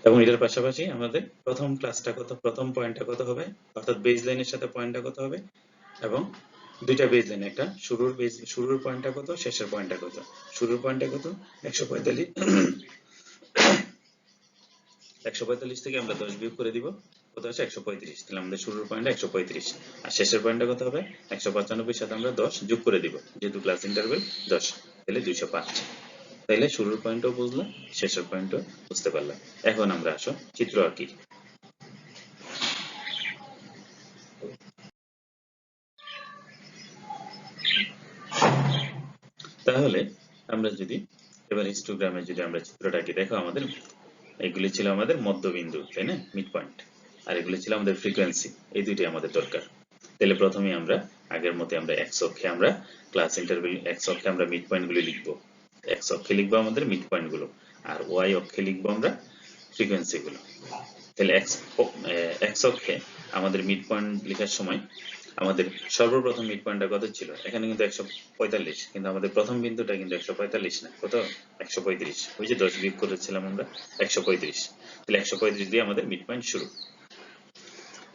এবং এটার পাশাপাশি আমাদের প্রথম ক্লাসটা কত, প্রথম পয়েন্টটা কত হবে, অর্থাৎ বেজ লাইনের সাথে পয়েন্টটা কত হবে, এবং দুইটা বেজ লাইন, একটা শুরুর পয়েন্টটা কত, শেষের পয়েন্টটা কত। শুরুর পয়েন্টটা কত 145, 145 থেকে আমরা 10 বিয়োগ করে দিব, কত আছে 135, তাহলে আমাদের শুরুর পয়েন্ট 135 আর শেষের পয়েন্টটা কত হবে 195 সাথে আমরা 10 যোগ করে দিব, যেহেতু ক্লাস ইন্টারভ্যাল 10, তাহলে 205। তাইলে শুরুর পয়েন্টও বুঝলাম, শেষের পয়েন্টও বুঝতে পারলাম। এখন আমরা আসো চিত্র আঁকি। তাহলে আমরা যদি এবার হিস্টোগ্রামে যদি আমরা চিত্রটা আঁকি, দেখো আমাদের এগুলি ছিল আমাদের মধ্যবিন্দু, তাই না, মিড পয়েন্ট, আর এগুলি ছিল আমাদের ফ্রিকোয়েন্সি, এই দুইটি আমাদের দরকার। তাহলে প্রথমে আমরা আগের মতে আমরা এক্স অক্ষে আমরা ক্লাস ইন্টারভ্যাল, এক্স অক্ষে আমরা মিড পয়েন্ট গুলি লিখবো, এক্স অক্ষে লিখবো আমাদের মিড পয়েন্ট গুলো, আর ওয়াই অক্ষে লিখবো আমরা ফ্রিকোয়েন্সি গুলো। তাহলে এক্স অক্ষে আমাদের মিড পয়েন্ট লেখার সময় আমাদের সর্বপ্রথম মিড পয়েন্টটা কত ছিল, এখানে কিন্তু 145, কিন্তু আমাদের প্রথম বিন্দুটা কিন্তু 145 না, কত 135, ওই যে 10 বিয়োগ করেছিলাম আমরা 135, তাহলে 135 দিয়ে আমাদের মিড পয়েন্ট শুরু।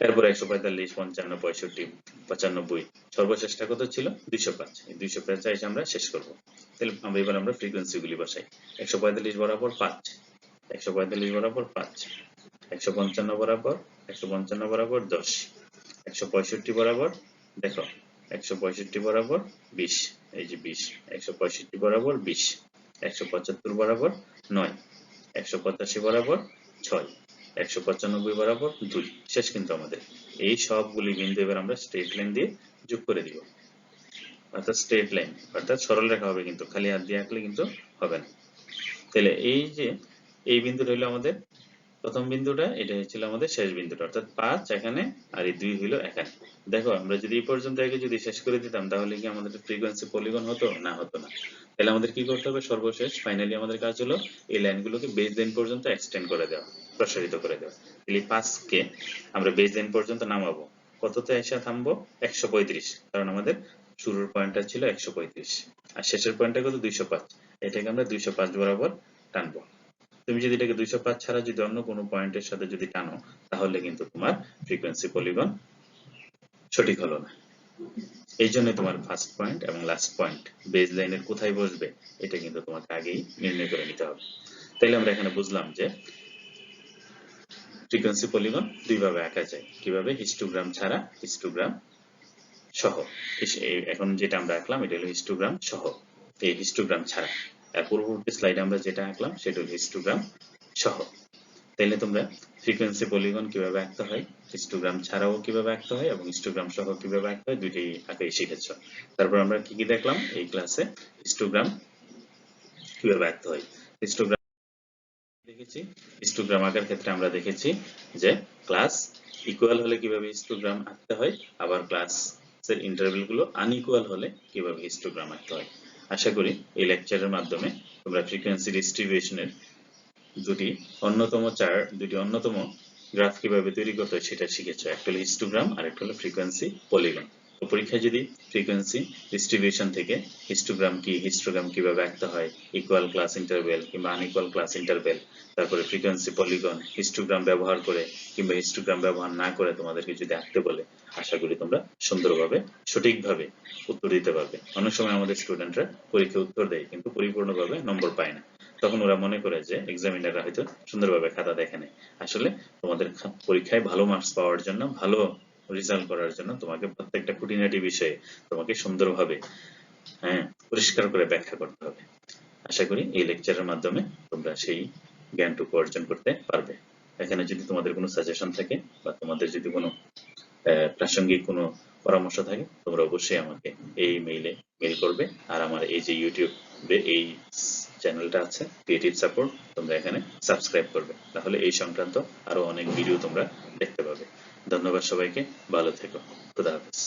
এরপর 145, 55, 65, 95, সর্বশেষটা কত ছিল 205, এই 205 এসে আমরা শেষ করব। তাহলে এবার আমরা ফ্রিকোয়েন্সি গুলি বসাই, 145 বরাবর 5, 145 বরাবর 5, 155 বরাবর 155 বরাবর 10, 165 বরাবর দেখো 165 বরাবর 20, এই যে 20, 165 বরাবর 20, 175 বরাবর 9, 185 বরাবর 6, 195 বরাবর 2। শেষ কিন্তু আমাদের এই সবগুলি বিন্দু এবার আমরা স্ট্রেট লাইন দিয়ে যোগ করে দিব, অর্থাৎ স্ট্রেট লাইন, অর্থাৎ সরল রেখা হবে, কিন্তু খালি হাত দিয়ে আঁকলে কিন্তু হবে না। তাহলে এই যে এই বিন্দুটা হলো আমাদের প্রথম বিন্দুটা, এটা হচ্ছিল আমাদের শেষ বিন্দুটা, অর্থাৎ 5 এখানে আর এই 2 হলো এখানে। দেখো আমরা যদি এই পর্যন্ত আগে যদি শেষ করে দিতাম তাহলে কি আমাদের ফ্রিকোয়েন্সি পলিগন হতো? না, হতো না। তাহলে আমাদের কি করতে হবে? সর্বশেষ ফাইনালি আমাদের কাজ হলো এই লাইনগুলোকে বেস লাইন পর্যন্ত এক্সটেন্ড করে দেওয়া, প্রসারিত করে দেওয়া। তাহলে 5 কে আমরা বেস লাইন পর্যন্ত নামাবো, কততে এসে থামবো? 135, কারণ আমাদের শুরুর পয়েন্টটা ছিল 135 আর শেষের পয়েন্টটা কত? 205। এটাকে আমরা 205 বরাবর টানবো। তুমি যদি এটাকে 205 ছাড়া যদি অন্য কোনো পয়েন্টের সাথে যদি টানো তাহলে কিন্তু তোমার ফ্রিকোয়েন্সি পলিগন সঠিক হলো না। এই জন্য তোমার ফার্স্ট পয়েন্ট এবং লাস্ট পয়েন্ট বেজ লাইনের কোথায় বসবে এটা কিন্তু তোমাকে আগেই নির্ণয় করে নিতে হবে। তাইলে আমরা এখানে বুঝলাম যে ফ্রিকোয়েন্সি পলিগন দুইভাবে আঁকা যায়। কিভাবে? হিস্টোগ্রাম ছাড়া, হিস্টোগ্রাম সহ। এখন যেটা আমরা আঁকলাম এটা হলো হিস্টোগ্রাম সহ, এই হিস্টোগ্রাম ছাড়া। আর পূর্ববর্তী স্লাইডে আমরা যেটা আঁকলাম সেটা হলো হিস্টোগ্রাম সহ। তাইলে তোমরা ফ্রিকোয়েন্সি পলিগন কিভাবে আঁকতে হয়, হিস্টোগ্রাম ছাড়াও কিভাবে আঁকতে হয় এবং হিস্টোগ্রাম সহ কিভাবে আঁকতে হয়, দুইটাই আঁকাই শিখেছো। তারপর আমরা কি কি দেখলাম এই ক্লাসে? হিস্টোগ্রাম কিভাবে আঁকতে হয়, হিস্টোগ্রাম দেখেছি। হিস্টোগ্রাম আঁকার ক্ষেত্রে আমরা দেখেছি যে ক্লাস ইকুয়াল হলে কিভাবে হিস্টোগ্রাম আঁকতে হয়, আবার ক্লাসের ইন্টারভ্যাল গুলো আনইকুয়াল হলে কিভাবে হিস্টোগ্রাম আঁকতে হয়। আশা করি এই লেকচারের মাধ্যমে তোমরা ফ্রিকোয়েন্সি ডিস্ট্রিবিউশনের দুটি অন্যতম গ্রাফ কিভাবে তৈরি করতে হয় সেটা শিখেছো। একটা হলো হিস্টোগ্রাম আর একটা হলো ফ্রিকোয়েন্সি পলিগন। তো পরীক্ষায় যদি ফ্রিকোয়েন্সি ডিস্ট্রিবিউশন থেকে হিস্টোগ্রাম কি, হিস্টোগ্রাম কিভাবে আঁকতে হয়, ইকুয়াল ক্লাস ইন্টারভ্যাল কিংবা আনইকুয়াল ক্লাস ইন্টারভ্যাল, তারপরে ফ্রিকোয়েন্সি পলিগন হিস্টোগ্রাম ব্যবহার করে কিংবা হিস্টোগ্রাম ব্যবহার না করে তোমাদেরকে যদি আঁকতে বলে, আশা করি তোমরা সুন্দরভাবে সঠিকভাবে উত্তর দিতে পারবে। অনেক সময় আমাদের স্টুডেন্টরা পরীক্ষায় উত্তর দেয় কিন্তু পরিপূর্ণভাবে নম্বর পায় না, তখন ওরা মনে করে যে এক্সামিনাররা হয়তো সুন্দরভাবে খাতা দেখে নেয়। আসলে তোমাদের পরীক্ষায় ভালো মার্কস পাওয়ার জন্য, ভালো রেজাল্ট করার জন্য তোমাকে প্রত্যেকটা খুঁটিনাটি বিষয়ে তোমাকে সুন্দরভাবে পরিষ্কার করে ব্যাখ্যা করতে হবে। আশা করি এই লেকচারের মাধ্যমে তোমরা সেই জ্ঞানটুকু অর্জন করতে পারবে। এখানে যদি তোমাদের কোনো সাজেশন থাকে বা তোমাদের যদি কোনো প্রাসঙ্গিক কোনো পরামর্শ থাকে তোমরা অবশ্যই আমাকে এই মেইলে মেইল করবে। আর আমার এই যে ইউটিউবে এই চ্যানেলটা আছে ক্রিয়েটিভ সাপোর্ট, তোমরা এখানে সাবস্ক্রাইব করবে, তাহলে এই সংক্রান্ত আরো অনেক ভিডিও তোমরা দেখতে পাবে। ধন্যবাদ সবাইকে, ভালো থেকো, খুদা হাফেজ।